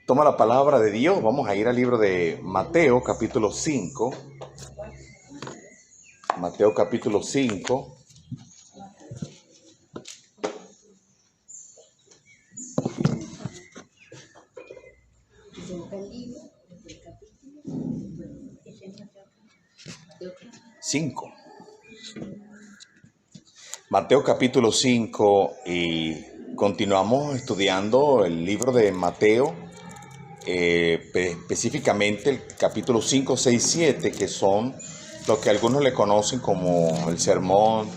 Toma la palabra de Dios. Vamos a ir al libro de Mateo, capítulo 5. Mateo, capítulo 5. Mateo capítulo 5 y continuamos estudiando el libro de Mateo, específicamente el capítulo 5, 6, 7, que son lo que algunos le conocen como el sermón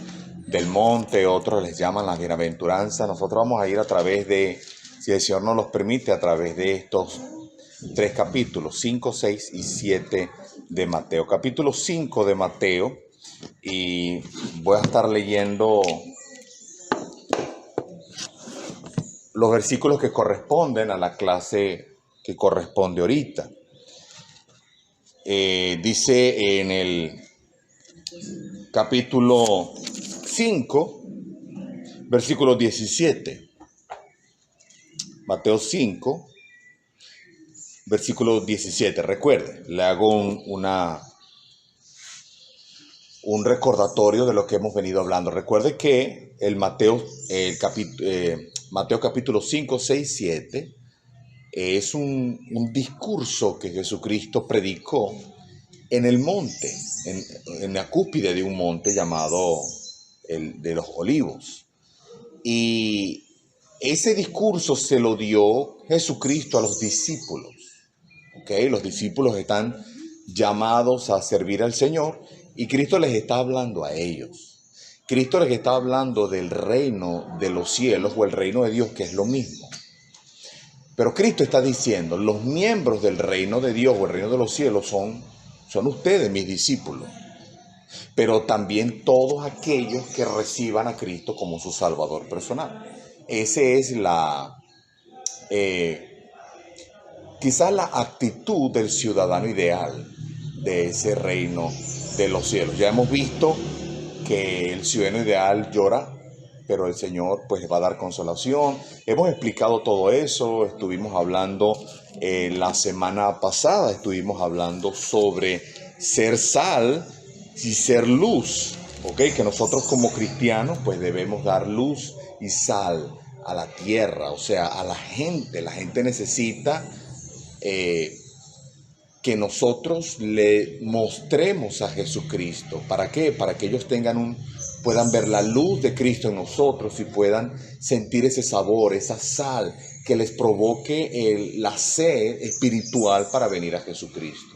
del monte, otros les llaman las bienaventuranzas. Nosotros vamos a ir a través de, si el Señor nos los permite, a través de estos tres capítulos, 5, 6 y 7 de Mateo. Capítulo 5 de Mateo, y voy a estar leyendo los versículos que corresponden a la clase que corresponde ahorita. Dice en el capítulo 5, versículo 17. Mateo 5, versículo 17. Recuerde, le hago un recordatorio de lo que hemos venido hablando. Recuerde que Mateo capítulo 5, 6, 7 es un discurso que Jesucristo predicó en el monte, en la cúspide de un monte llamado el de los Olivos. Y ese discurso se lo dio Jesucristo a los discípulos. ¿Okay? Los discípulos están llamados a servir al Señor y Cristo les está hablando a ellos. Cristo les está hablando del reino de los cielos o el reino de Dios, que es lo mismo. Pero Cristo está diciendo, los miembros del reino de Dios o el reino de los cielos son ustedes, mis discípulos. Pero también todos aquellos que reciban a Cristo como su Salvador personal. Ese es quizás la actitud del ciudadano ideal de ese reino de los cielos. Ya hemos visto que el ciudadano ideal llora, pero el Señor pues va a dar consolación. Hemos explicado todo eso. Estuvimos hablando la semana pasada, estuvimos hablando sobre ser sal y ser luz, ¿ok? Que nosotros como cristianos pues debemos dar luz y sal a la tierra, o sea, a la gente. La gente necesita que nosotros le mostremos a Jesucristo. ¿Para qué? Para que ellos puedan ver la luz de Cristo en nosotros y puedan sentir ese sabor, esa sal que les provoque la sed espiritual para venir a Jesucristo.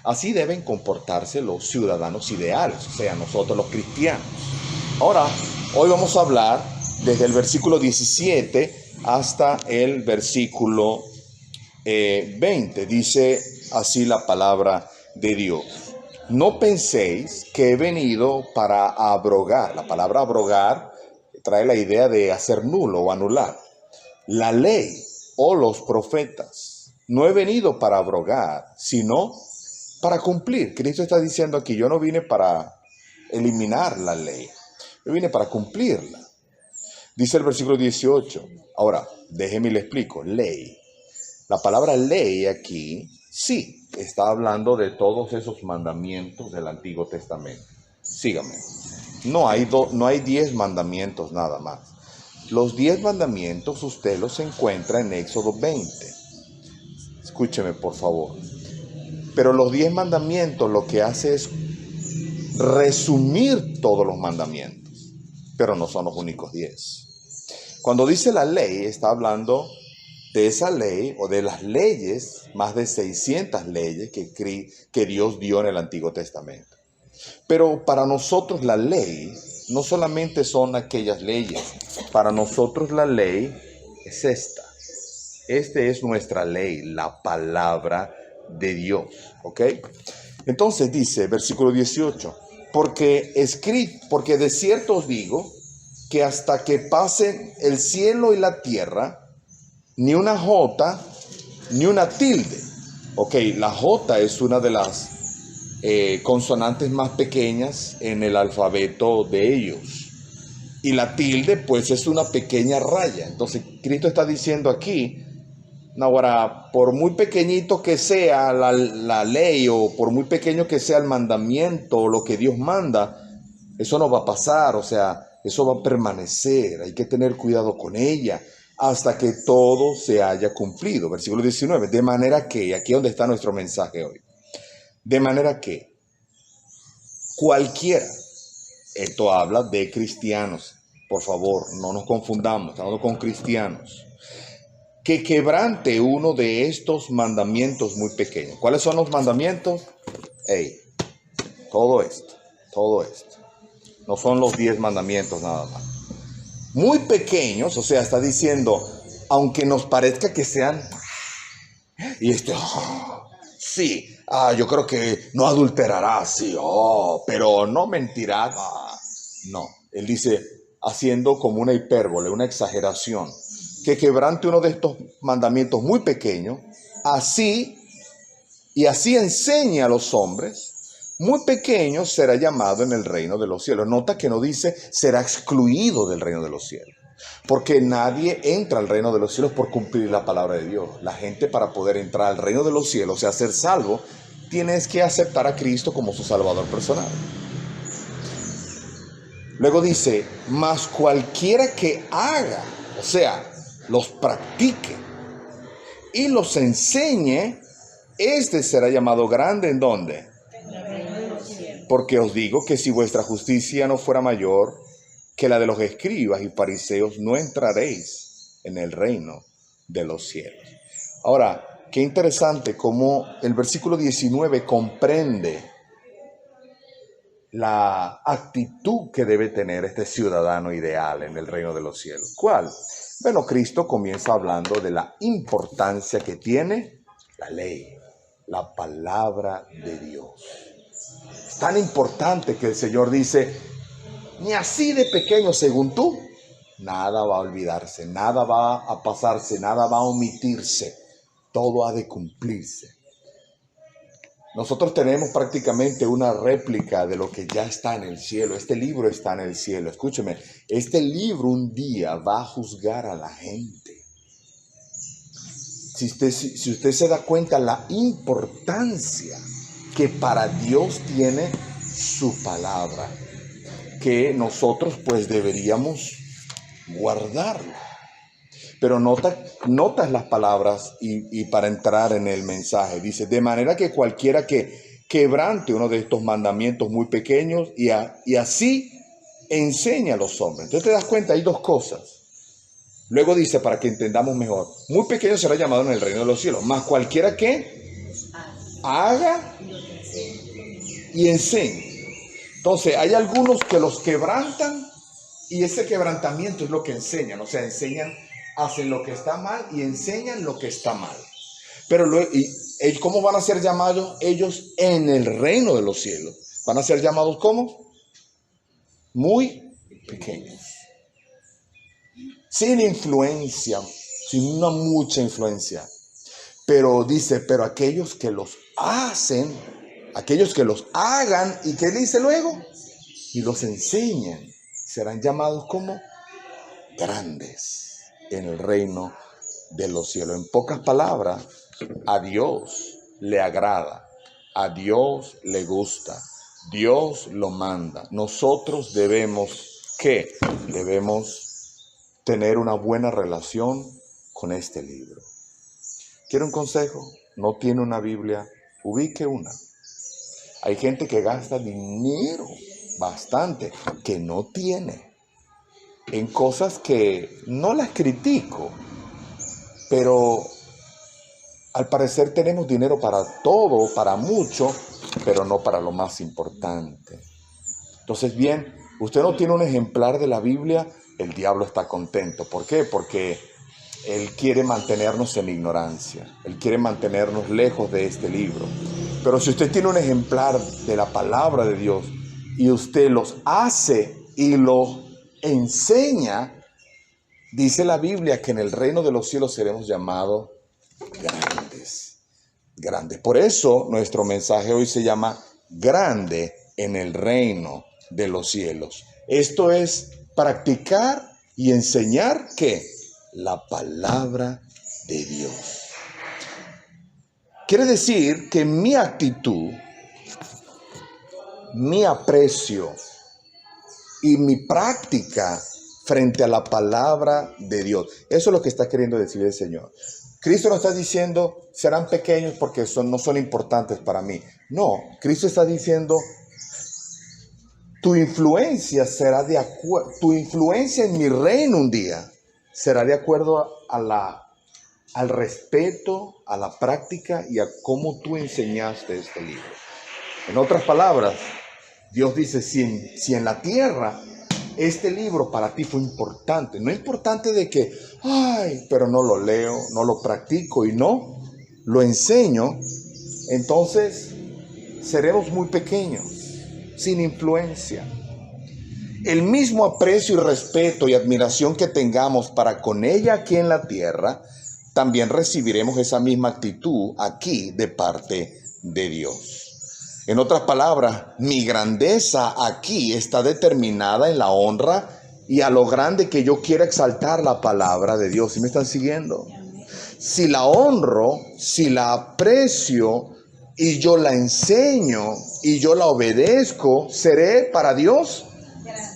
Así deben comportarse los ciudadanos ideales, o sea, nosotros los cristianos. Ahora, hoy vamos a hablar desde el versículo 17 hasta el versículo 20. Dice así la palabra de Dios. No penséis que he venido para abrogar. La palabra abrogar trae la idea de hacer nulo o anular la ley o los profetas. No he venido para abrogar, sino para cumplir. Cristo está diciendo aquí, yo no vine para eliminar la ley, yo vine para cumplirla. Dice el versículo 18. Ahora, déjeme le explico. Ley. La palabra ley aquí, sí, está hablando de todos esos mandamientos del Antiguo Testamento. Sígame. No hay 10 mandamientos nada más. Los 10 mandamientos usted los encuentra en Éxodo 20. Escúcheme, por favor. Pero los 10 mandamientos lo que hace es resumir todos los mandamientos. Pero no son los únicos 10. Cuando dice la ley, está hablando de esa ley o de las leyes, más de 600 leyes que Dios dio en el Antiguo Testamento. Pero para nosotros la ley no solamente son aquellas leyes. Para nosotros la ley es esta. Esta es nuestra ley, la palabra de Dios. ¿Ok? Entonces dice, versículo 18, porque de cierto os digo que hasta que pasen el cielo y la tierra, ni una jota, ni una tilde. Ok, la jota es una de las consonantes más pequeñas en el alfabeto de ellos. Y la tilde, pues, es una pequeña raya. Entonces, Cristo está diciendo aquí Ahora, por muy pequeñito que sea la ley o por muy pequeño que sea el mandamiento o lo que Dios manda, eso no va a pasar, o sea, eso va a permanecer. Hay que tener cuidado con ella hasta que todo se haya cumplido. Versículo 19. De manera que, aquí es donde está nuestro mensaje hoy. De manera que cualquiera, esto habla de cristianos, por favor, no nos confundamos, estamos con cristianos, que quebrante uno de estos mandamientos muy pequeños. ¿Cuáles son los mandamientos? Todo esto, todo esto. No son los 10 mandamientos nada más. Muy pequeños, o sea, está diciendo, aunque nos parezca que sean, y sí, yo creo que no adulterarás, sí, pero no mentirás, no. Él dice, haciendo como una hipérbole, una exageración, que quebrante uno de estos mandamientos muy pequeños, así enseña a los hombres, muy pequeño será llamado en el reino de los cielos. Nota que no dice será excluido del reino de los cielos, porque nadie entra al reino de los cielos por cumplir la palabra de Dios. La gente, para poder entrar al reino de los cielos, o sea, ser salvo, tienes que aceptar a Cristo como su salvador personal. Luego dice, mas cualquiera que haga, o sea, los practique y los enseñe, este será llamado grande. ¿En dónde? Porque os digo que si vuestra justicia no fuera mayor que la de los escribas y fariseos, no entraréis en el reino de los cielos. Ahora, qué interesante cómo el versículo 19 comprende la actitud que debe tener este ciudadano ideal en el reino de los cielos. ¿Cuál? Bueno, Cristo comienza hablando de la importancia que tiene la ley, la palabra de Dios. Es tan importante que el Señor dice, ni así de pequeño según tú, nada va a olvidarse, nada va a pasarse, nada va a omitirse, todo ha de cumplirse. Nosotros tenemos prácticamente una réplica de lo que ya está en el cielo. Este libro está en el cielo. Escúcheme, este libro un día va a juzgar a la gente. Si usted se da cuenta la importancia que para Dios tiene su palabra, que nosotros pues deberíamos guardarla. Pero notas las palabras y para entrar en el mensaje. Dice, de manera que cualquiera que quebrante uno de estos mandamientos muy pequeños y así enseña a los hombres. Entonces te das cuenta, hay dos cosas. Luego dice, para que entendamos mejor, muy pequeño será llamado en el reino de los cielos, mas cualquiera que haga y enseñe. Entonces hay algunos que los quebrantan y ese quebrantamiento es lo que enseñan, o sea, hacen lo que está mal y enseñan lo que está mal. Pero ¿cómo van a ser llamados ellos en el reino de los cielos? Van a ser llamados ¿cómo? Muy pequeños. Sin influencia, sin una mucha influencia. Pero dice, pero aquellos que los hacen, aquellos que los hagan, ¿y qué dice luego? Y los enseñan, serán llamados como grandes en el reino de los cielos. En pocas palabras, a Dios le agrada, a Dios le gusta, Dios lo manda. Nosotros debemos tener una buena relación con este libro. ¿Quiere un consejo? ¿No tiene una Biblia? Ubique una. Hay gente que gasta dinero, bastante, que no tiene, en cosas que no las critico, pero al parecer tenemos dinero para todo, para mucho, pero no para lo más importante. Entonces, bien, usted no tiene un ejemplar de la Biblia, el diablo está contento. ¿Por qué? Porque él quiere mantenernos en ignorancia, él quiere mantenernos lejos de este libro. Pero si usted tiene un ejemplar de la palabra de Dios y usted los hace y lo enseña, dice la Biblia que en el reino de los cielos seremos llamados grandes. Grandes. Por eso nuestro mensaje hoy se llama grande en el reino de los cielos. Esto es practicar y enseñar ¿qué? La palabra de Dios. Quiere decir que mi actitud, mi aprecio y mi práctica frente a la palabra de Dios. Eso es lo que está queriendo decir el Señor. Cristo no está diciendo, serán pequeños porque no son importantes para mí. No, Cristo está diciendo, tu influencia será de acuerdo, tu influencia en mi reino un día será de acuerdo al respeto, a la práctica y a cómo tú enseñaste este libro. En otras palabras, Dios dice, si en la tierra este libro para ti fue importante, no importante de que, pero no lo leo, no lo practico y no lo enseño, entonces seremos muy pequeños, sin influencia. El mismo aprecio y respeto y admiración que tengamos para con ella aquí en la tierra, también recibiremos esa misma actitud aquí de parte de Dios. En otras palabras, mi grandeza aquí está determinada en la honra y a lo grande que yo quiera exaltar la palabra de Dios. ¿Sí me están siguiendo? Si la honro, si la aprecio y yo la enseño y yo la obedezco, seré para Dios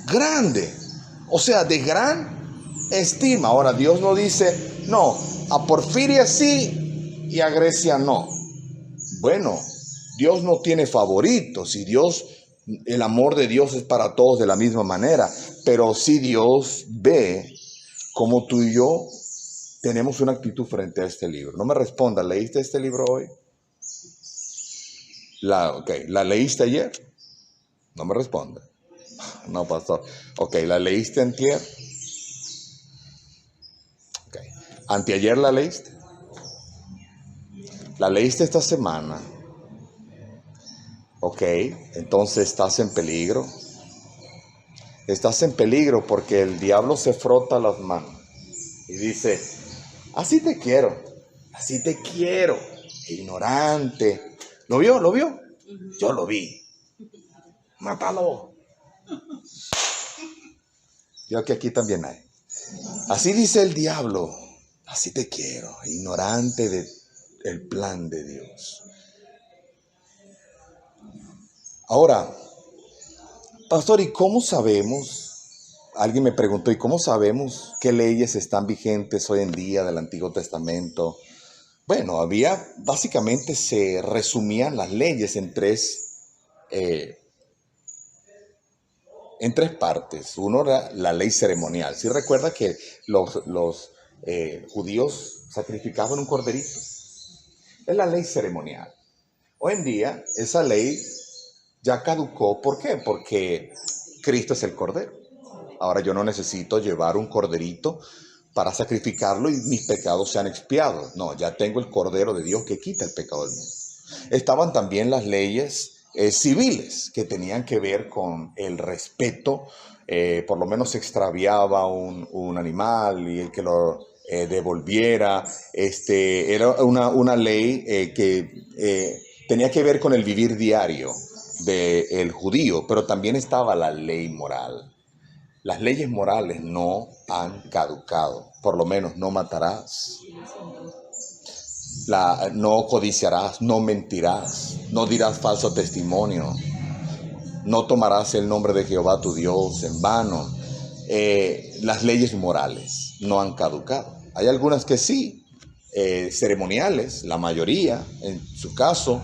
grande. O sea, de gran estima. Ahora, Dios no dice, no, a Porfiria sí y a Grecia no. Bueno, Dios no tiene favoritos y el amor de Dios es para todos de la misma manera, pero sí Dios ve cómo tú y yo tenemos una actitud frente a este libro. No me responda, ¿leíste este libro hoy? ¿La leíste ayer? No me responda. No, pastor. Ok, ¿la leíste antier? Ok. ¿Anteayer la leíste? ¿La leíste esta semana? Ok, entonces estás en peligro. Estás en peligro porque el diablo se frota las manos y dice, así te quiero, ignorante. ¿Lo vio? ¿Lo vio? Yo lo vi. Mátalo. Yo que aquí también hay. Así dice el diablo, así te quiero, ignorante del plan de Dios. Ahora, pastor, ¿y cómo sabemos? Alguien me preguntó, ¿y cómo sabemos qué leyes están vigentes hoy en día del Antiguo Testamento? Bueno, básicamente se resumían las leyes en tres partes. Uno era la ley ceremonial. ¿Sí recuerda que los judíos sacrificaban un corderito? Es la ley ceremonial. Hoy en día esa ley ya caducó. ¿Por qué? Porque Cristo es el cordero. Ahora yo no necesito llevar un corderito para sacrificarlo y mis pecados sean expiados. No, ya tengo el cordero de Dios que quita el pecado del mundo. Estaban también las leyes civiles que tenían que ver con el respeto. Por lo menos se extraviaba un animal y el que lo devolviera. Era una ley que tenía que ver con el vivir diario del judío, pero también estaba la ley moral. Las leyes morales no han caducado. Por lo menos no matarás, no codiciarás, no mentirás, no dirás falso testimonio, no tomarás el nombre de Jehová tu Dios en vano. Las leyes morales no han caducado. Hay algunas que sí, ceremoniales, la mayoría, en su caso,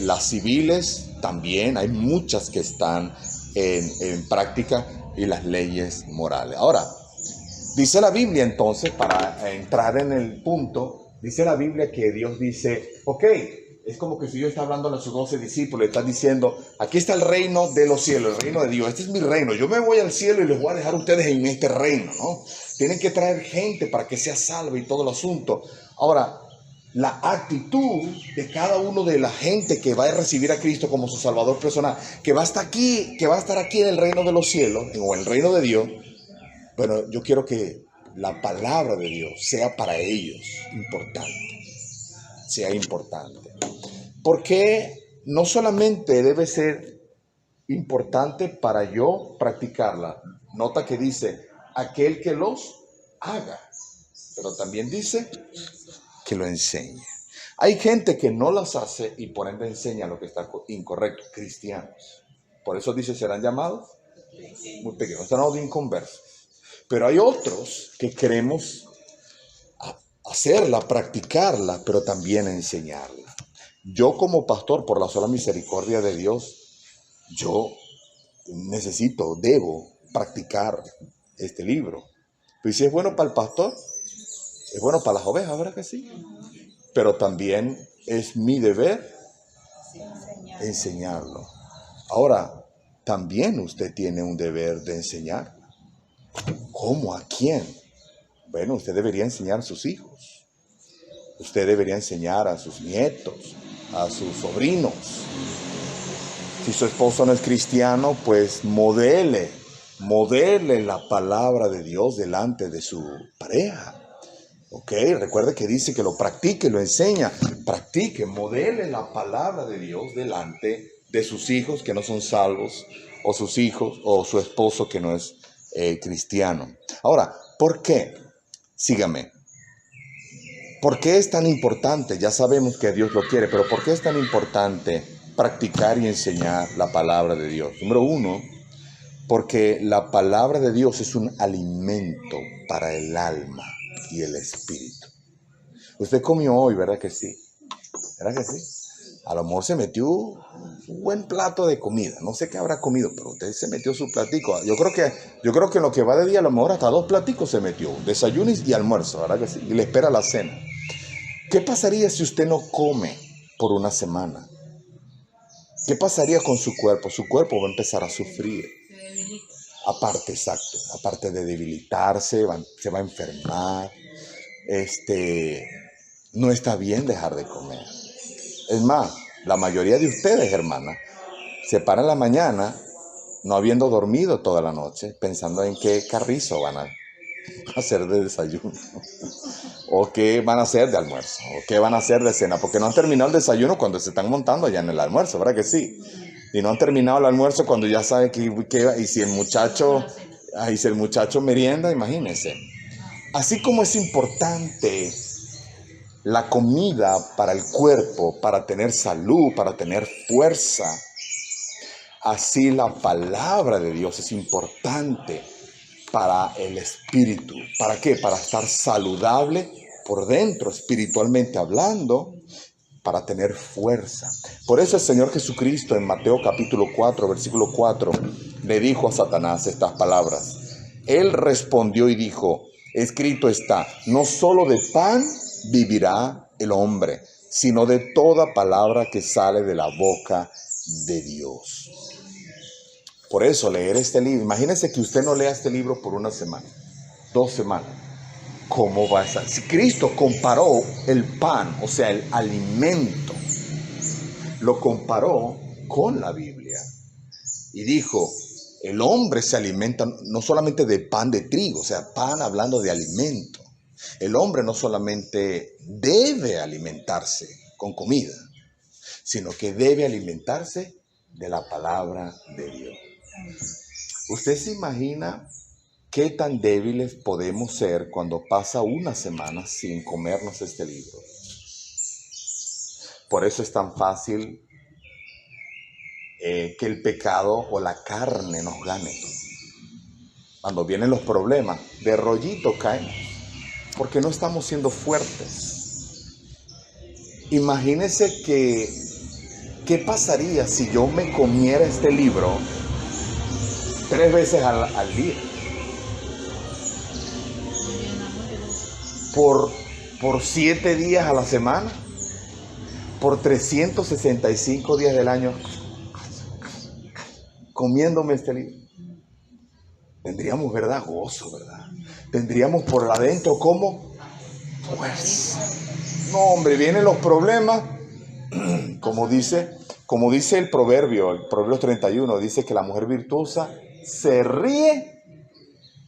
las civiles también, hay muchas que están en práctica, y las leyes morales. Ahora, dice la Biblia entonces, para entrar en el punto, dice la Biblia que Dios dice, ok, es como que si Dios está hablando a sus 12 discípulos, está diciendo, aquí está el reino de los cielos, el reino de Dios, este es mi reino, yo me voy al cielo y les voy a dejar a ustedes en este reino, ¿no? Tienen que traer gente para que sea salva y todo el asunto. Ahora, la actitud de cada uno de la gente que va a recibir a Cristo como su Salvador personal, que va a estar aquí en el reino de los cielos, o en el reino de Dios. Bueno, yo quiero que la palabra de Dios sea para ellos importante. Porque no solamente debe ser importante para yo practicarla. Nota que dice, aquel que los haga, pero también dice que lo enseñe. Hay gente que no las hace y por ende enseña lo que está incorrecto, cristianos. Por eso dice, serán llamados muy pequeños, están hablando de inconversos. Pero hay otros que queremos hacerla, practicarla, pero también enseñarla. Yo como pastor, por la sola misericordia de Dios, yo debo practicar este libro. Pero si es bueno para el pastor, es bueno para las ovejas, ¿verdad que sí? Pero también es mi deber enseñarlo. Ahora, también usted tiene un deber de enseñar. ¿Cómo? ¿A quién? Bueno, usted debería enseñar a sus hijos. Usted debería enseñar a sus nietos, a sus sobrinos. Si su esposo no es cristiano, pues modele la palabra de Dios delante de su pareja. Ok, recuerde que dice que lo practique, lo enseña. Practique, modele la palabra de Dios delante de sus hijos que no son salvos, o sus hijos, o su esposo que no es cristiano. Ahora, ¿por qué? Sígame. ¿Por qué es tan importante? Ya sabemos que Dios lo quiere, pero ¿por qué es tan importante practicar y enseñar la palabra de Dios? Número uno, porque la palabra de Dios es un alimento para el alma y el espíritu. Usted comió hoy, ¿verdad que sí? ¿Verdad que sí? A lo mejor se metió un buen plato de comida. No sé qué habrá comido, pero usted se metió su platico. Yo creo que en lo que va de día a lo mejor hasta 2 platicos se metió. Desayuno y almuerzo, ¿verdad que sí? Y le espera la cena. ¿Qué pasaría si usted no come por una semana? ¿Qué pasaría con su cuerpo? Su cuerpo va a empezar a sufrir. Aparte, exacto. Aparte de debilitarse, se va a enfermar. No está bien dejar de comer. Es más, la mayoría de ustedes, hermanas, se paran en la mañana no habiendo dormido toda la noche, pensando en qué carrizo van a hacer de desayuno, o qué van a hacer de almuerzo, o qué van a hacer de cena, porque no han terminado el desayuno cuando se están montando ya en el almuerzo, ¿verdad que sí? Y no han terminado el almuerzo cuando ya sabe que y si el muchacho merienda, imagínense. Así como es importante la comida para el cuerpo, para tener salud, para tener fuerza, así la palabra de Dios es importante para el espíritu. ¿Para qué? Para estar saludable por dentro, espiritualmente hablando, para tener fuerza. Por eso el Señor Jesucristo en Mateo capítulo 4, versículo 4, le dijo a Satanás estas palabras. Él respondió y dijo, escrito está, no solo de pan vivirá el hombre, sino de toda palabra que sale de la boca de Dios. Por eso leer este libro, imagínese que usted no lea este libro por una semana, 2 semanas. ¿Cómo va a estar? Si Cristo comparó el pan, o sea, el alimento, lo comparó con la Biblia y dijo, el hombre se alimenta no solamente de pan de trigo, o sea, pan hablando de alimento. El hombre no solamente debe alimentarse con comida, sino que debe alimentarse de la palabra de Dios. ¿Usted se imagina qué tan débiles podemos ser cuando pasa una semana sin comernos este libro? Por eso es tan fácil que el pecado o la carne nos gane. Cuando vienen los problemas, de rollito caemos, porque no estamos siendo fuertes. Imagínese qué pasaría si yo me comiera este libro 3 veces al día. Por 7 días a la semana, por 365 días del año, comiéndome este libro. Tendríamos, ¿verdad? Gozo, ¿verdad? Tendríamos por adentro, ¿cómo? Pues, no, hombre, vienen los problemas, como dice el Proverbio 31, dice que la mujer virtuosa se ríe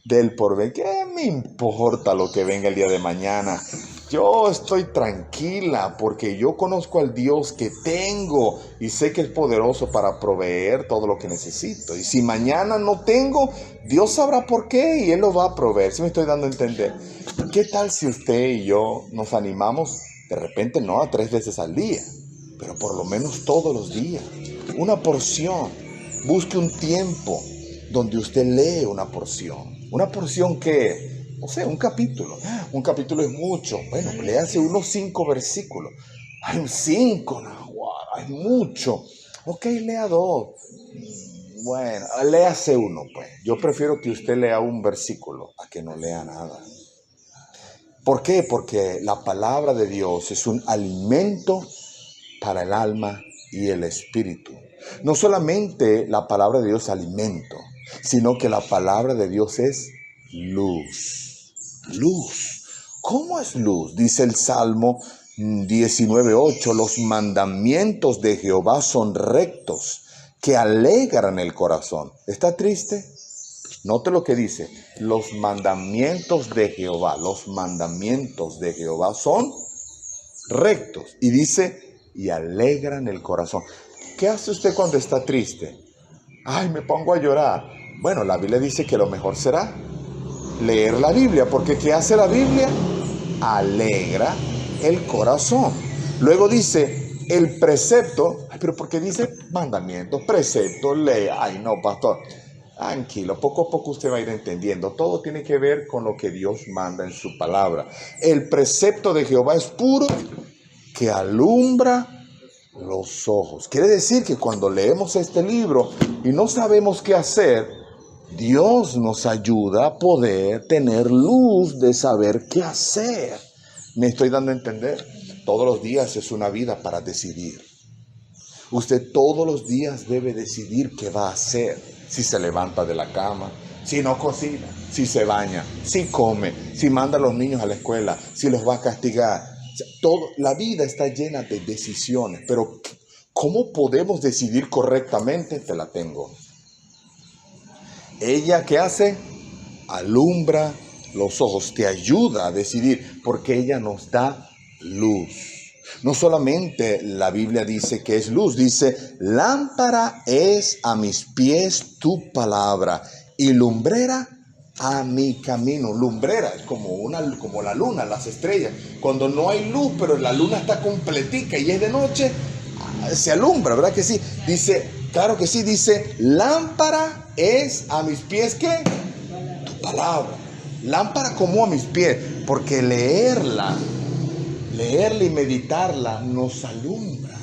del porvenir. ¿Qué me importa lo que venga el día de mañana? Yo estoy tranquila porque yo conozco al Dios que tengo y sé que es poderoso para proveer todo lo que necesito. Y si mañana no tengo, Dios sabrá por qué y Él lo va a proveer. ¿Sí me estoy dando a entender? ¿Qué tal si usted y yo nos animamos De repente no a 3 veces al día, pero por lo menos todos los días. Una porción. Busque un tiempo donde usted lee una porción. Una porción que, no sé, un capítulo. Un capítulo es mucho. Bueno, léase unos 5 versículos. Hay un 5, no, es mucho. Ok, lea 2. Bueno, léase uno, pues. Yo prefiero que usted lea un versículo a que no lea nada. ¿Por qué? Porque la palabra de Dios es un alimento para el alma y el espíritu. No solamente la palabra de Dios es alimento, sino que la palabra de Dios es luz. Luz. ¿Cómo es luz? Dice el Salmo 19:8, los mandamientos de Jehová son rectos, que alegran el corazón. ¿Está triste? Note lo que dice, los mandamientos de Jehová son rectos. Y dice, y alegran el corazón. ¿Qué hace usted cuando está triste? Ay, me pongo a llorar. Bueno, la Biblia dice que lo mejor será leer la Biblia, porque ¿qué hace la Biblia? Alegra el corazón. Luego dice, el precepto, ay, pero ¿por qué dice mandamientos, preceptos, ley? Ay, no, pastor. Tranquilo, poco a poco usted va a ir entendiendo. Todo tiene que ver con lo que Dios manda en su palabra. El precepto de Jehová es puro, que alumbra los ojos. Quiere decir que cuando leemos este libro y no sabemos qué hacer, Dios nos ayuda a poder tener luz de saber qué hacer. ¿Me estoy dando a entender? Todos los días es una vida para decidir. Usted todos los días debe decidir qué va a hacer. Si se levanta de la cama, si no cocina, si se baña, si come, si manda a los niños a la escuela, si los va a castigar. La vida está llena de decisiones, pero ¿cómo podemos decidir correctamente? Te la tengo. Ella, ¿qué hace? Alumbra los ojos, te ayuda a decidir, porque ella nos da luz. No solamente la Biblia dice que es luz, dice, lámpara es a mis pies tu palabra y lumbrera a mi camino. Lumbrera es como la luna, las estrellas. Cuando no hay luz, pero la luna está completica y es de noche, se alumbra, ¿verdad que sí? Dice, claro que sí, dice, lámpara es a mis pies, ¿qué? Tu palabra. Lámpara como a mis pies, porque leerla y meditarla nos alumbra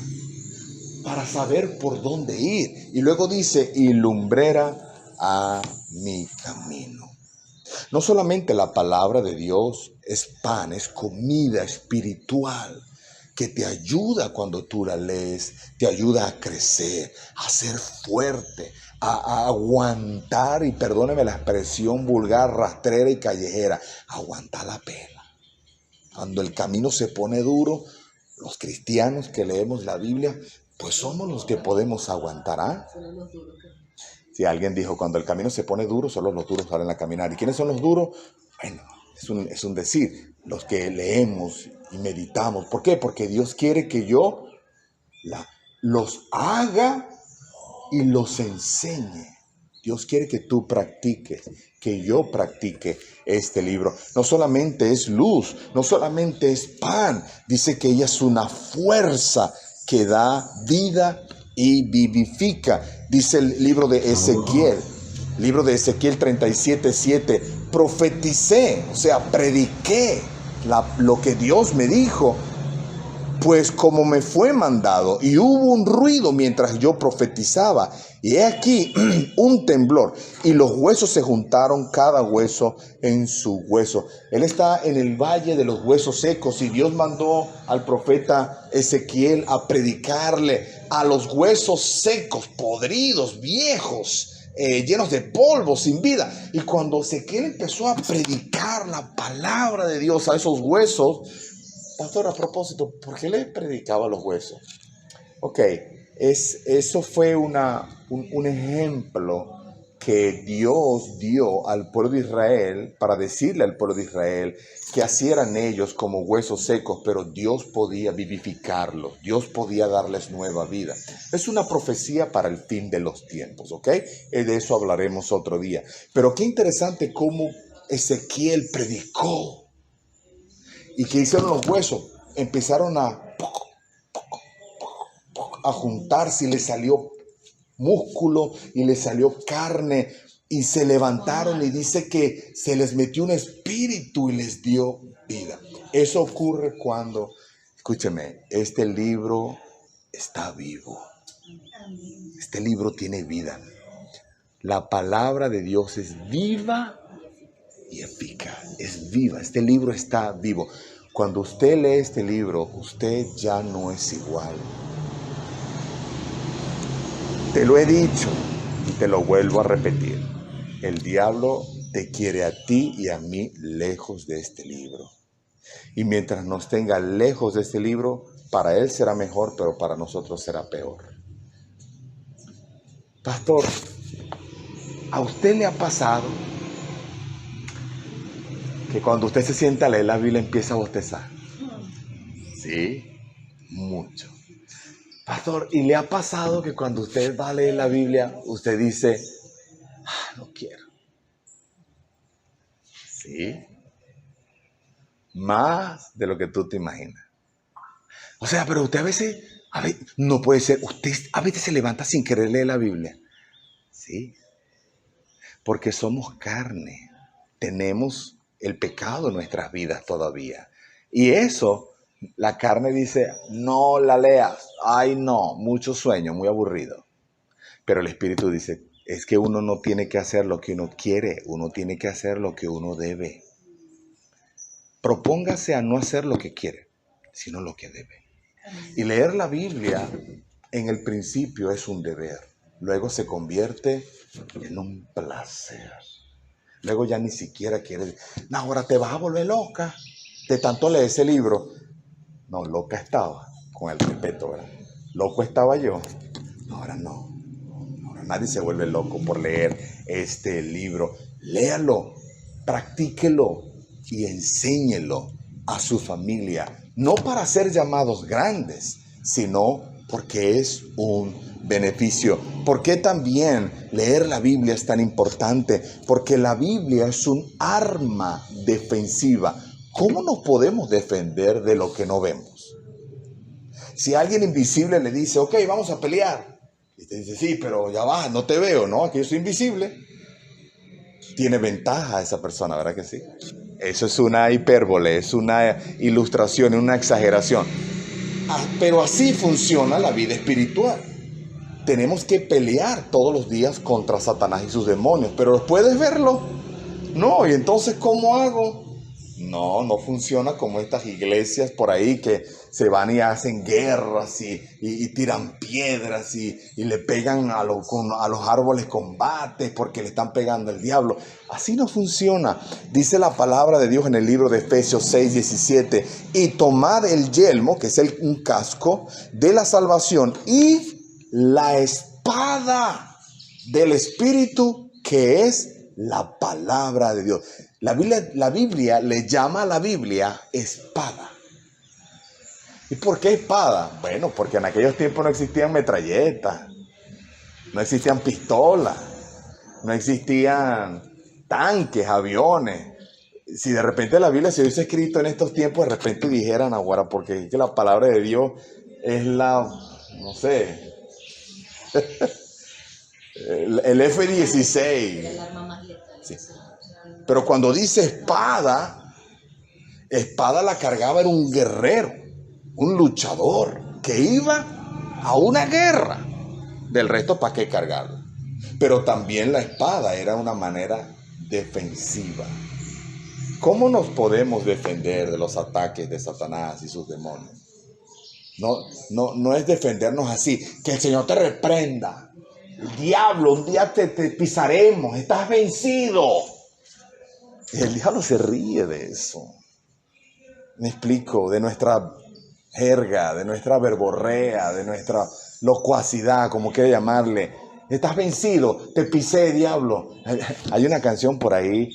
para saber por dónde ir. Y luego dice, y lumbrera a mi camino. No solamente la palabra de Dios es pan, es comida espiritual que te ayuda cuando tú la lees, te ayuda a crecer, a ser fuerte, a aguantar, y perdóneme la expresión vulgar, rastrera y callejera, aguantar la pena. Cuando el camino se pone duro, los cristianos que leemos la Biblia, pues somos los que podemos aguantar, ¿ah? Si alguien dijo, cuando el camino se pone duro, solo los duros salen a caminar. ¿Y quiénes son los duros? Bueno, es un decir, los que leemos y meditamos. ¿Por qué? Porque Dios quiere que yo los haga y los enseñe. Dios quiere que tú practiques, que yo practique este libro. No solamente es luz, no solamente es pan. Dice que ella es una fuerza que da vida y vivifica. Dice el libro de Ezequiel 37:7, profeticé, o sea, prediqué lo que Dios me dijo. Pues como me fue mandado, y hubo un ruido mientras yo profetizaba, y he aquí un temblor, y los huesos se juntaron, cada hueso en su hueso. Él está en el valle de los huesos secos, y Dios mandó al profeta Ezequiel a predicarle a los huesos secos, podridos, viejos, llenos de polvo, sin vida. Y cuando Ezequiel empezó a predicar la palabra de Dios a esos huesos, pastor, a propósito, ¿por qué le predicaba a los huesos? Ok, eso fue un ejemplo que Dios dio al pueblo de Israel para decirle al pueblo de Israel que así eran ellos como huesos secos, pero Dios podía vivificarlos, Dios podía darles nueva vida. Es una profecía para el fin de los tiempos, ¿ok? De eso hablaremos otro día. Pero qué interesante cómo Ezequiel predicó. ¿Y qué hicieron los huesos? empezaron a juntarse y le salió músculo y le salió carne y se levantaron y dice que se les metió un espíritu y les dio vida. Eso ocurre cuando, escúcheme, este libro está vivo. Este libro tiene vida. La palabra de Dios es viva y eficaz. Es viva. Este libro está vivo. Cuando usted lee este libro, usted ya no es igual. Te lo he dicho y te lo vuelvo a repetir. El diablo te quiere a ti y a mí lejos de este libro. Y mientras nos tenga lejos de este libro, para él será mejor, pero para nosotros será peor. Pastor, ¿a usted le ha pasado que cuando usted se sienta a leer la Biblia empieza a bostezar? Sí, mucho. Pastor, ¿y le ha pasado que cuando usted va a leer la Biblia, usted dice, no quiero? Sí. Más de lo que tú te imaginas. O sea, pero usted a veces no puede ser, usted a veces se levanta sin querer leer la Biblia. Sí. Porque somos carne. Tenemos el pecado en nuestras vidas todavía. Y eso, la carne dice, no la leas. Ay, no, mucho sueño, muy aburrido. Pero el Espíritu dice, es que uno no tiene que hacer lo que uno quiere, uno tiene que hacer lo que uno debe. Propóngase a no hacer lo que quiere, sino lo que debe. Y leer la Biblia en el principio es un deber. Luego se convierte en un placer. Luego ya ni siquiera quieres. No, ahora te vas a volver loca de tanto leer ese libro. No, loca estaba, con el respeto, ¿verdad? Loco estaba yo. Ahora no. Ahora nadie se vuelve loco por leer este libro. Léalo, practíquelo y enséñelo a su familia. No para ser llamados grandes, sino porque es un beneficio. ¿Por qué también leer la Biblia es tan importante? Porque la Biblia es un arma defensiva. ¿Cómo nos podemos defender de lo que no vemos? Si alguien invisible le dice, ok, vamos a pelear. Y usted dice, sí, pero ya va, no te veo, ¿no? Aquí yo soy invisible. Tiene ventaja esa persona, ¿verdad que sí? Eso es una hipérbole, es una ilustración, una exageración. Pero así funciona la vida espiritual. Tenemos que pelear todos los días contra Satanás y sus demonios. Pero ¿puedes verlo? No, y entonces ¿cómo hago? No funciona como estas iglesias por ahí que se van y hacen guerras y tiran piedras y le pegan a los árboles con bates porque le están pegando al diablo. Así no funciona. Dice la palabra de Dios en el libro de Efesios 6:17. Y tomad el yelmo, que es un casco de la salvación, y la espada del Espíritu, que es la palabra de Dios. La Biblia le llama a la Biblia espada. ¿Y por qué espada? Bueno, porque en aquellos tiempos no existían metralletas, no existían pistolas, no existían tanques, aviones. Si de repente la Biblia se hubiese escrito en estos tiempos, de repente dijeran, ahora, porque es que la palabra de Dios es no sé, el F-16. El arma más letal. Sí. Pero cuando dice espada la cargaba era un guerrero, un luchador que iba a una guerra. Del resto, ¿para qué cargarla? Pero también la espada era una manera defensiva. ¿Cómo nos podemos defender de los ataques de Satanás y sus demonios? No es defendernos así, que el Señor te reprenda. El diablo, un día te pisaremos, estás vencido. Y el diablo se ríe de eso. Me explico, de nuestra jerga, de nuestra verborrea, de nuestra locuacidad, como quiera llamarle. Estás vencido, te pisé, diablo. Hay una canción por ahí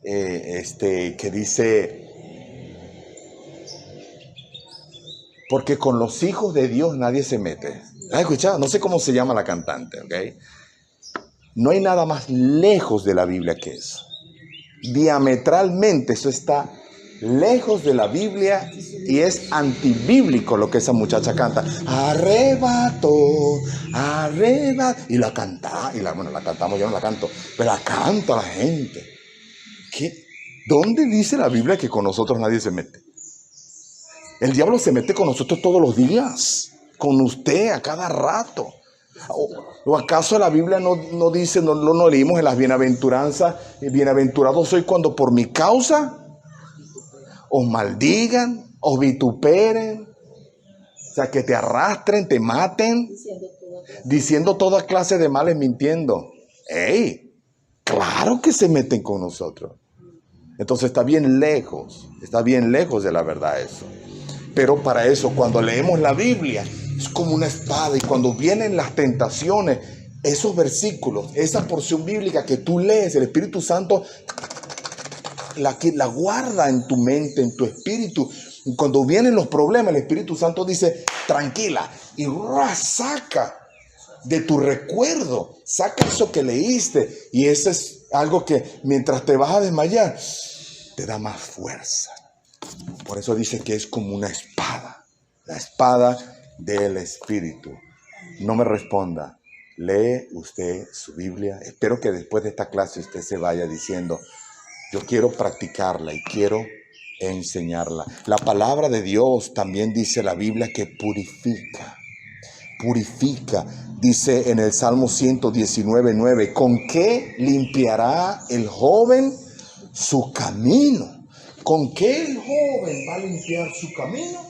que dice, porque con los hijos de Dios nadie se mete. ¿Has escuchado? No sé cómo se llama la cantante, ¿ok? No hay nada más lejos de la Biblia que eso. Diametralmente eso está lejos de la Biblia, y es antibíblico lo que esa muchacha canta. Arrebato, arrebato. Y la canta, bueno, la cantamos, yo no la canto, pero la canta la gente. ¿Qué? ¿Dónde dice la Biblia que con nosotros nadie se mete? El diablo se mete con nosotros todos los días, con usted a cada rato. ¿O acaso la Biblia no dice, no leímos en las bienaventuranzas, bienaventurado soy cuando por mi causa os maldigan, os vituperen, o sea, que te arrastren, te maten, diciendo toda clase de males, mintiendo? ¡Ey! Claro que se meten con nosotros. Entonces está bien lejos de la verdad eso. Pero para eso, cuando leemos la Biblia, es como una espada, y cuando vienen las tentaciones, esos versículos, esa porción bíblica que tú lees, el Espíritu Santo la guarda en tu mente, en tu espíritu. Y cuando vienen los problemas, el Espíritu Santo dice, tranquila, y saca de tu recuerdo, saca eso que leíste, y eso es algo que mientras te vas a desmayar, te da más fuerza. Por eso dice que es como una espada, la espada del Espíritu. No me responda, lee usted su Biblia. Espero que después de esta clase usted se vaya diciendo, yo quiero practicarla y quiero enseñarla. La palabra de Dios también dice la Biblia que purifica. Dice en el Salmo 119:9, ¿con qué limpiará el joven su camino? ¿Con qué el joven va a limpiar su camino?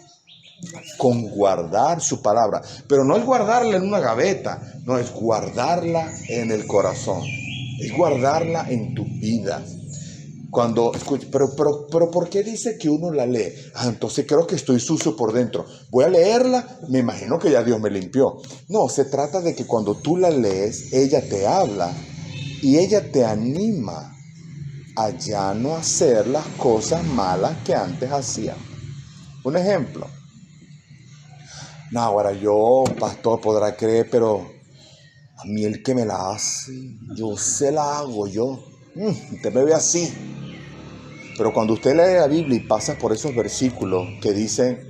Con guardar su palabra. Pero no es guardarla en una gaveta, no, es guardarla en el corazón. Es guardarla en tu vida. Cuando escucha, pero ¿por qué dice que uno la lee? Entonces creo que estoy sucio por dentro. Voy a leerla, me imagino que ya Dios me limpió. No, se trata de que cuando tú la lees, ella te habla y ella te anima a ya no hacer las cosas malas que antes hacían. Un ejemplo. No, ahora yo, pastor, podrá creer, pero a mí el que me la hace, yo se la hago, yo. Usted me ve así. Pero cuando usted lee la Biblia y pasa por esos versículos que dicen,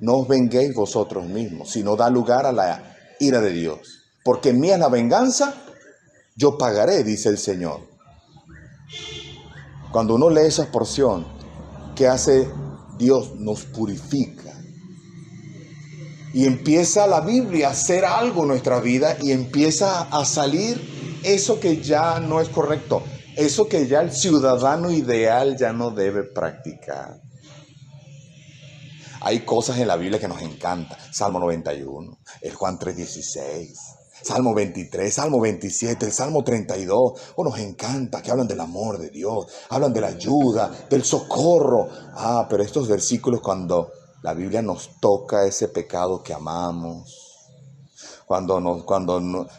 no os venguéis vosotros mismos, sino da lugar a la ira de Dios. Porque mía es la venganza, yo pagaré, dice el Señor. Cuando uno lee esa porción, ¿qué hace Dios? Nos purifica. Y empieza la Biblia a hacer algo en nuestra vida y empieza a salir eso que ya no es correcto. Eso que ya el ciudadano ideal ya no debe practicar. Hay cosas en la Biblia que nos encantan. Salmo 91, el Juan 3:16, Salmo 23, Salmo 27, el Salmo 32. Nos encanta que hablan del amor de Dios, hablan de la ayuda, del socorro. Pero estos versículos cuando la Biblia nos toca ese pecado que amamos, cuando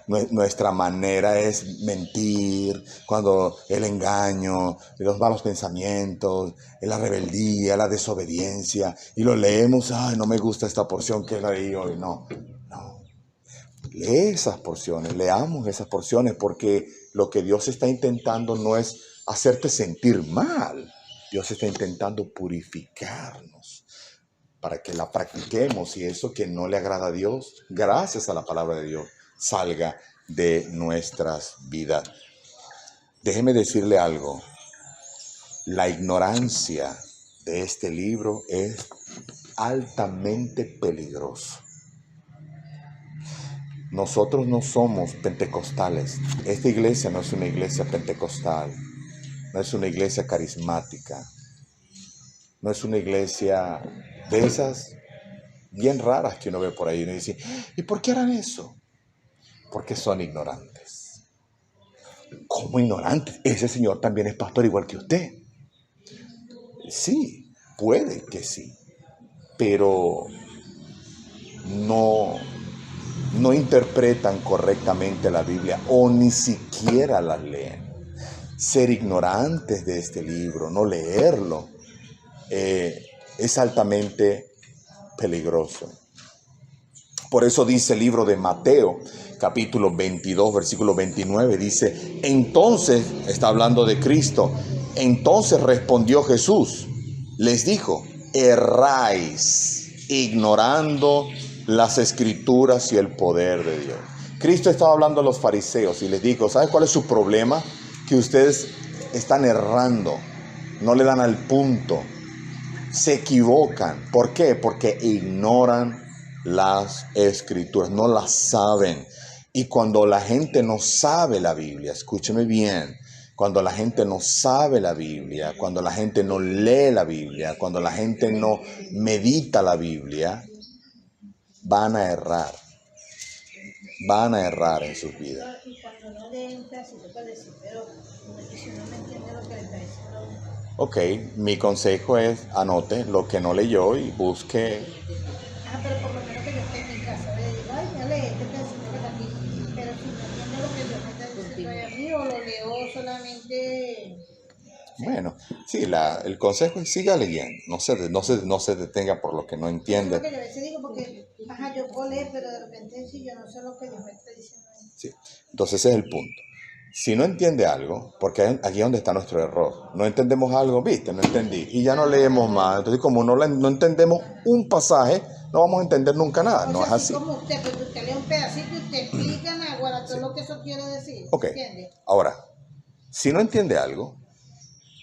nuestra manera es mentir, cuando el engaño, los malos pensamientos, la rebeldía, la desobediencia, y lo leemos, no me gusta esta porción que leí hoy. No. Lee esas porciones, leamos esas porciones, porque lo que Dios está intentando no es hacerte sentir mal. Dios está intentando purificarnos para que la practiquemos y eso que no le agrada a Dios, gracias a la palabra de Dios, salga de nuestras vidas. Déjeme decirle algo. La ignorancia de este libro es altamente peligroso. Nosotros no somos pentecostales. Esta iglesia no es una iglesia pentecostal, no es una iglesia carismática, no es una iglesia de esas bien raras que uno ve por ahí y uno dice, ¿y por qué harán eso? Porque son ignorantes. ¿Cómo ignorantes? Ese señor también es pastor igual que usted. Sí, puede que sí, pero no interpretan correctamente la Biblia o ni siquiera la leen. Ser ignorantes de este libro, no leerlo, es altamente peligroso. Por eso dice el libro de Mateo, capítulo 22, versículo 29, dice, entonces, está hablando de Cristo, entonces respondió Jesús, les dijo, erráis, ignorando las escrituras y el poder de Dios. Cristo estaba hablando a los fariseos y les dijo, ¿sabes cuál es su problema? Que ustedes están errando, no le dan al punto, se equivocan. ¿Por qué? Porque ignoran las escrituras, no las saben. Y cuando la gente no sabe la Biblia, escúcheme bien, cuando la gente no sabe la Biblia, cuando la gente no lee la Biblia, cuando la gente no medita la Biblia, van a errar en sus vidas. Y cuando no leen un pedacito, puede decir, pero si no me entiende lo que le está diciendo. Ok, mi consejo es anote lo que no leyó y busque. Pero por lo menos que yo esté en mi casa, le digo, ay, ya lee este pedacito que está aquí. Pero si no entiende lo que Dios me está diciendo a mí, o lo leo solamente. Bueno, sí, el consejo es siga leyendo, no se detenga por lo que no entiende. Es lo que yo a veces digo, porque, yo puedo leer, pero de repente si yo no sé lo que Dios me está diciendo a mí. Sí, entonces ese es el punto. Si no entiende algo, porque aquí es donde está nuestro error, no entendemos algo, viste, no entendí, y ya no leemos más. Entonces, como no entendemos un pasaje, no vamos a entender nunca nada, no es así. Como usted, porque usted lee un pedacito y usted explica en agua todo lo que eso quiere decir. Ok, ¿Entiende? ahora, si no entiende algo,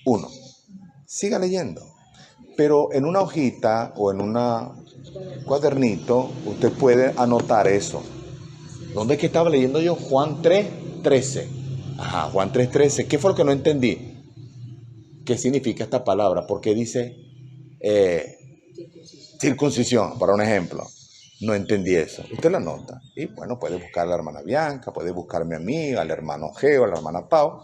uno, siga leyendo, pero en una hojita o en un cuadernito, usted puede anotar eso. ¿Dónde es que estaba leyendo yo? Juan 3:13. Ajá, Juan 3:13. ¿Qué fue lo que no entendí? ¿Qué significa esta palabra? Porque dice circuncisión, para un ejemplo. No entendí eso. Usted la nota. Y bueno, puede buscar a la hermana Bianca, puede buscarme a mí, al hermano Geo, a la hermana Pau.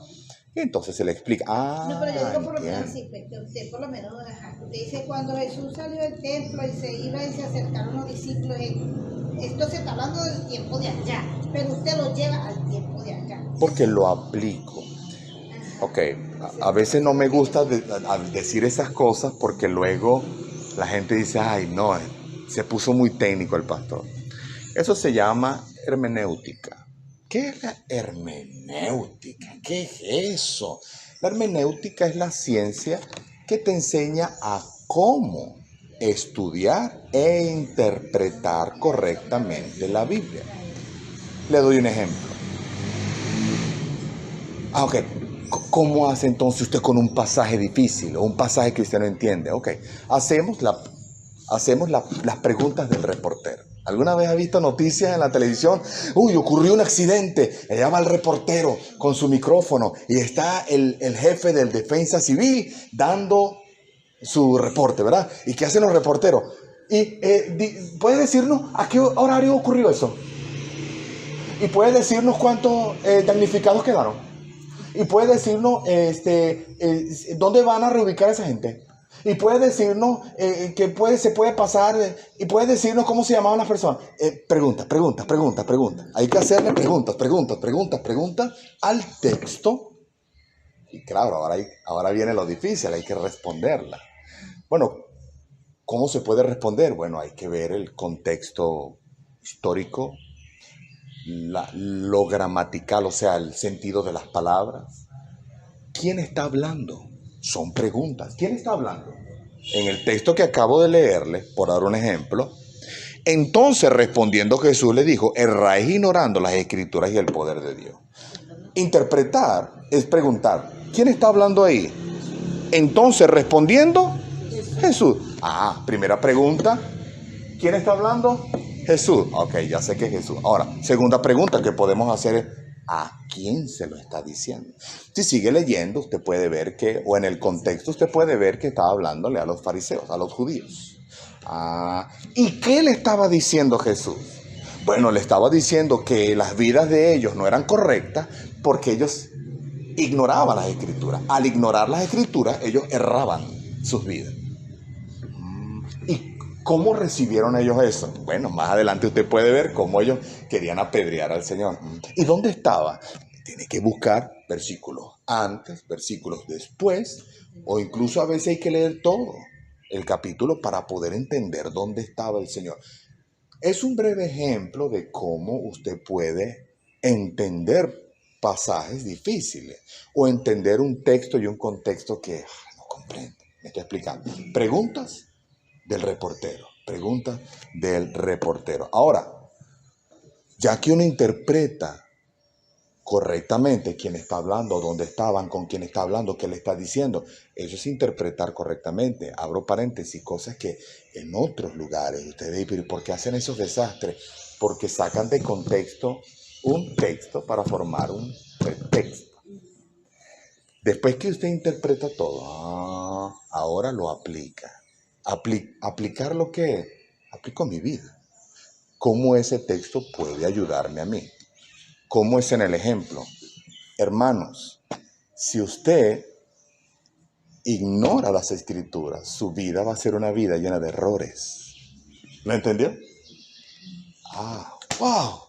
Y entonces se le explica. No, pero yo digo por lo menos entiendo. así, que usted por lo menos, usted dice cuando Jesús salió del templo y se iba y se acercaron los discípulos, esto se está hablando del tiempo de allá, pero usted lo lleva al tiempo de acá. Porque lo aplico. Ok, a veces no me gusta decir esas cosas porque luego la gente dice, ay no, se puso muy técnico el pastor. Eso se llama hermenéutica. ¿Qué es la hermenéutica? ¿Qué es eso? La hermenéutica es la ciencia que te enseña a cómo estudiar e interpretar correctamente la Biblia. Le doy un ejemplo. Ok. ¿Cómo hace entonces usted con un pasaje difícil o un pasaje que usted no entiende? Ok, hacemos las preguntas del reportero. ¿Alguna vez ha visto noticias en la televisión? Uy, ocurrió un accidente. Allá va el reportero con su micrófono y está el jefe del Defensa Civil dando su reporte, ¿verdad? ¿Y qué hacen los reporteros? Y ¿puede decirnos a qué horario ocurrió eso? ¿Y puede decirnos cuántos damnificados quedaron? Y puede decirnos dónde van a reubicar a esa gente. Y puede decirnos se puede pasar. Y puede decirnos cómo se llamaban las personas. Pregunta. Hay que hacerle preguntas al texto. Y claro, ahora viene lo difícil, hay que responderla. Bueno, ¿cómo se puede responder? Bueno, hay que ver el contexto histórico, lo gramatical, o sea, el sentido de las palabras. ¿Quién está hablando? Son preguntas. ¿Quién está hablando? En el texto que acabo de leerle, por dar un ejemplo, entonces respondiendo Jesús le dijo, erráis ignorando las escrituras y el poder de Dios. Interpretar es preguntar, ¿quién está hablando ahí? Entonces respondiendo Jesús. Primera pregunta, ¿quién está hablando? Jesús. Ok, ya sé que es Jesús. Ahora, segunda pregunta que podemos hacer es, ¿a quién se lo está diciendo? Si sigue leyendo, usted puede ver que, o en el contexto, usted puede ver que estaba hablándole a los fariseos, a los judíos. ¿Y qué le estaba diciendo Jesús? Bueno, le estaba diciendo que las vidas de ellos no eran correctas porque ellos ignoraban las escrituras. Al ignorar las escrituras, ellos erraban sus vidas. ¿Y cómo recibieron ellos eso? Bueno, más adelante usted puede ver cómo ellos querían apedrear al Señor. ¿Y dónde estaba? Tiene que buscar versículos antes, versículos después, o incluso a veces hay que leer todo el capítulo para poder entender dónde estaba el Señor. Es un breve ejemplo de cómo usted puede entender pasajes difíciles o entender un texto y un contexto que no comprende. Me estoy explicando. Preguntas del reportero. Preguntas del reportero. Ahora, ya que uno interpreta correctamente quién está hablando, dónde estaban, con quién está hablando, qué le está diciendo, eso es interpretar correctamente. Abro paréntesis, cosas que en otros lugares ustedes dicen, ¿pero por qué hacen esos desastres? Porque sacan de contexto un texto para formar un pretexto. Después que usted interpreta todo, ahora lo aplica. ¿Aplicar lo que? Aplico a mi vida. ¿Cómo ese texto puede ayudarme a mí? ¿Cómo es en el ejemplo? Hermanos, si usted ignora las escrituras, su vida va a ser una vida llena de errores. ¿Lo entendió? ¡Wow!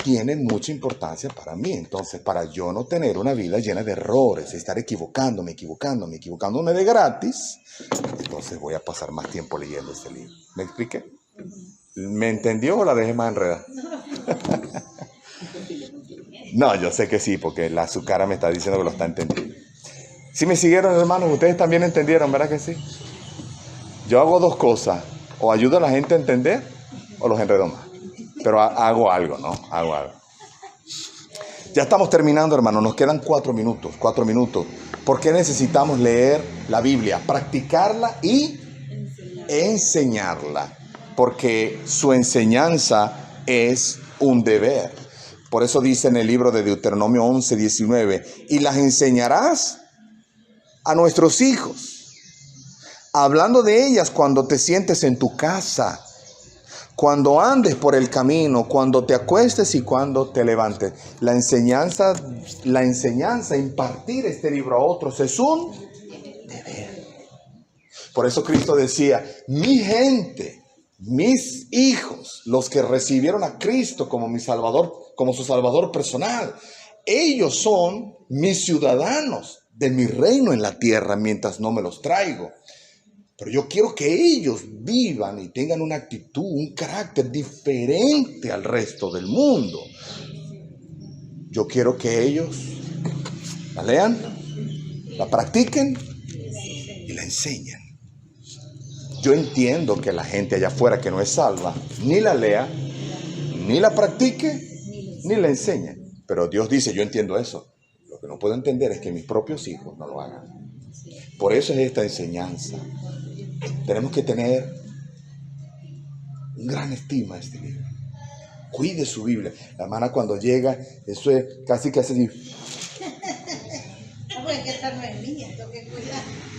Tiene mucha importancia para mí. Entonces, para yo no tener una vida llena de errores, estar equivocándome de gratis, entonces voy a pasar más tiempo leyendo este libro. ¿Me expliqué? ¿Me entendió o la dejé más enredada? No, yo sé que sí, porque su cara me está diciendo que lo está entendiendo. ¿Sí me siguieron, hermanos? Ustedes también entendieron, ¿verdad que sí? Yo hago dos cosas. O ayudo a la gente a entender, o los enredo más. Pero hago algo, ¿no? Hago algo. Ya estamos terminando, hermanos. Nos quedan 4 minutos. 4 minutos. ¿Por qué necesitamos leer la Biblia? Practicarla y enseñarla. Porque su enseñanza es un deber. Por eso dice en el libro de Deuteronomio 11:19, y las enseñarás a nuestros hijos, hablando de ellas cuando te sientes en tu casa, cuando andes por el camino, cuando te acuestes y cuando te levantes. La enseñanza, impartir este libro a otros es un deber. Por eso Cristo decía, mi gente, mis hijos, los que recibieron a Cristo como mi Salvador, como su Salvador personal, ellos son mis ciudadanos de mi reino en la tierra mientras no me los traigo. Pero yo quiero que ellos vivan y tengan una actitud, un carácter diferente al resto del mundo. Yo quiero que ellos la lean, la practiquen y la enseñen. Yo entiendo que la gente allá afuera que no es salva, ni la lea, ni la practique, ni la enseñe. Pero Dios dice, yo entiendo eso. Lo que no puedo entender es que mis propios hijos no lo hagan. Por eso es esta enseñanza. Tenemos que tener un gran estima a este libro. Cuide su Biblia. La hermana cuando llega, eso es casi que así.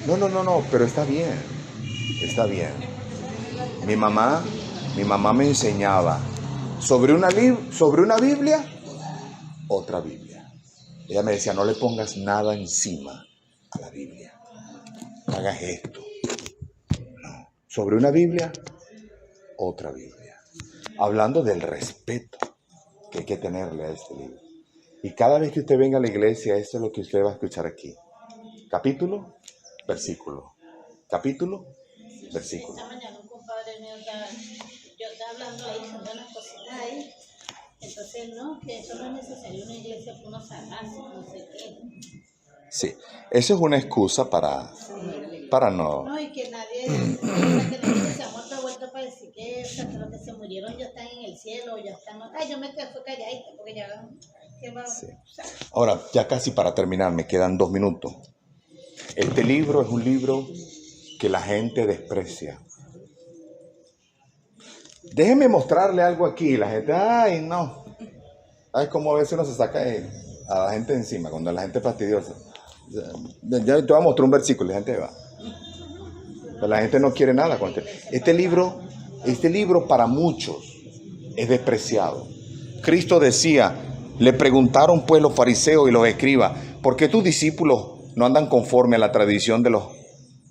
No, pero está bien. Está bien. Mi mamá me enseñaba sobre una Biblia, otra Biblia. Ella me decía, no le pongas nada encima a la Biblia. No hagas esto. No. Sobre una Biblia, otra Biblia. Hablando del respeto que hay que tenerle a este libro. Y cada vez que usted venga a la iglesia, esto es lo que usted va a escuchar aquí. Capítulo, versículo. Capítulo, versículo. Esta mañana un compadre mío yo estaba hablando ahí, diciendo unas cositas ahí. Entonces, no, que eso no es necesario una iglesia para uno sanarse, no sé qué. Sí, eso es una excusa para no. No, y que nadie se ha vuelto para decir que, o sea, que los que se murieron ya están en el cielo, ya están. Ay, yo me quedé calladita porque ya. Sí. Ahora, ya casi para terminar, me quedan 2 minutos. Este libro es un libro que la gente desprecia. Déjeme mostrarle algo aquí. La gente, ay, no. Ay, como a veces uno se saca a la gente encima, cuando la gente es fastidiosa. Ya te voy a mostrar un versículo y la gente va. Pero la gente no quiere nada con este libro para muchos es despreciado. Cristo decía, le preguntaron pues los fariseos y los escribas, ¿por qué tus discípulos no andan conforme a la tradición de los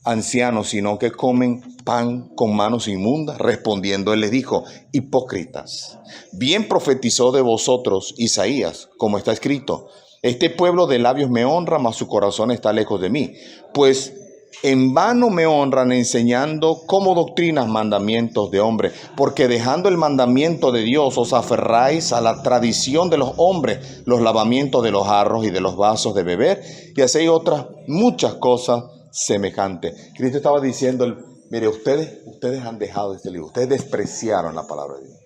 ancianos, sino que comen pan con manos inmundas? Respondiendo, él les dijo, hipócritas, bien profetizó de vosotros Isaías, como está escrito, este pueblo de labios me honra, mas su corazón está lejos de mí. Pues en vano me honran enseñando como doctrinas mandamientos de hombres, porque dejando el mandamiento de Dios os aferráis a la tradición de los hombres, los lavamientos de los jarros y de los vasos de beber, y hacéis otras muchas cosas semejante. Cristo estaba diciendo, mire, ustedes han dejado este libro, ustedes despreciaron la palabra de Dios.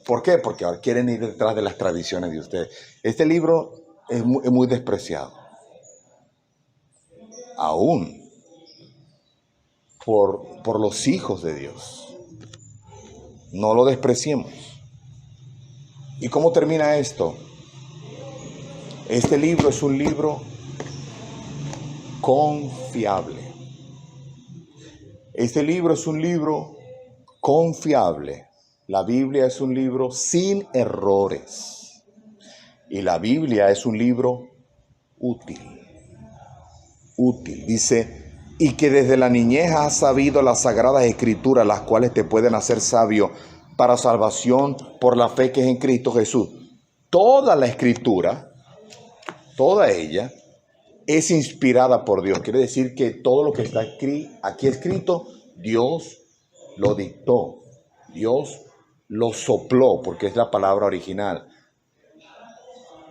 ¿Por qué? Porque ahora quieren ir detrás de las tradiciones de ustedes. Este libro es muy despreciado. Aún por los hijos de Dios. No lo despreciemos. ¿Y cómo termina esto? Este libro es un libro confiable. Este libro es un libro confiable. La Biblia es un libro sin errores. Y la Biblia es un libro útil. Útil. Dice, y que desde la niñez has sabido las sagradas escrituras, las cuales te pueden hacer sabio para salvación por la fe que es en Cristo Jesús. Toda la escritura, toda ella, es inspirada por Dios. Quiere decir que todo lo que está aquí escrito, Dios lo dictó. Dios lo sopló, porque es la palabra original,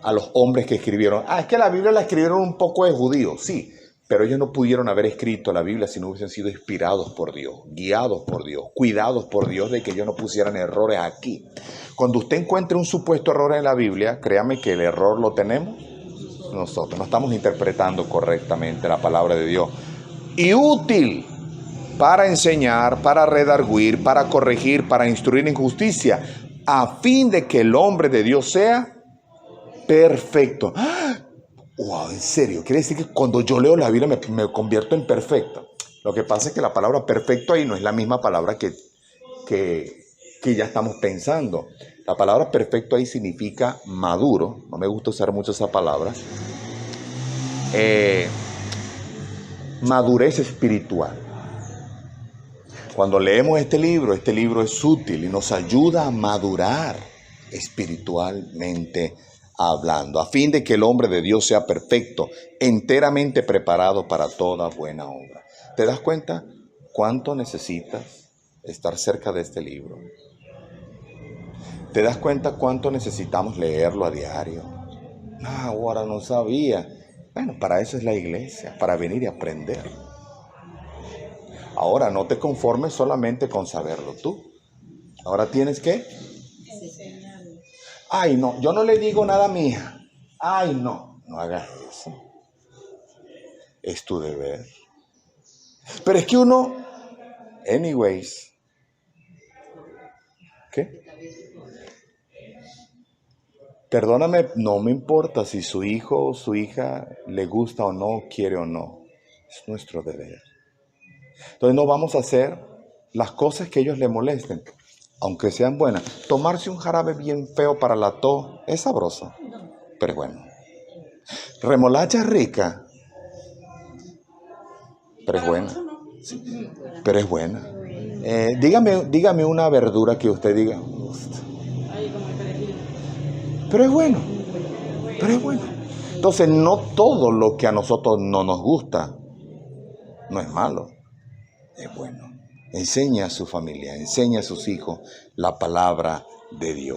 a los hombres que escribieron. Es que la Biblia la escribieron un poco de judíos, sí, pero ellos no pudieron haber escrito la Biblia si no hubiesen sido inspirados por Dios, guiados por Dios, cuidados por Dios de que ellos no pusieran errores aquí. Cuando usted encuentre un supuesto error en la Biblia, créame que el error lo tenemos nosotros. No estamos interpretando correctamente la palabra de Dios. Y útil para enseñar, para redarguir, para corregir, para instruir en justicia, a fin de que el hombre de Dios sea perfecto. Wow, en serio, quiere decir que cuando yo leo la Biblia me convierto en perfecto. Lo que pasa es que la palabra perfecto ahí no es la misma palabra que ya estamos pensando. La palabra perfecto ahí significa maduro. No me gusta usar mucho esa palabra. Madurez espiritual. Cuando leemos este libro es útil y nos ayuda a madurar espiritualmente hablando, a fin de que el hombre de Dios sea perfecto, enteramente preparado para toda buena obra. ¿Te das cuenta cuánto necesitas estar cerca de este libro? ¿Te das cuenta cuánto necesitamos leerlo a diario? Ahora no sabía. Bueno, para eso es la iglesia, para venir y aprender. Ahora no te conformes solamente con saberlo tú. Ahora tienes que... Ay, no, yo no le digo nada a mi hija. Ay, no hagas eso. Es tu deber. Pero es que uno... Anyways. ¿Qué? Perdóname, no me importa si su hijo o su hija le gusta o no, quiere o no. Es nuestro deber. Entonces no vamos a hacer las cosas que ellos le molesten, aunque sean buenas. Tomarse un jarabe bien feo para la tos es sabroso, pero es bueno. Remolacha rica, pero es buena. Sí, pero es buena. Dígame una verdura que usted diga. Pero es bueno. Pero es bueno. Entonces no todo lo que a nosotros no nos gusta no es malo. Es bueno. Enseña a su familia, enseña a sus hijos la palabra de Dios.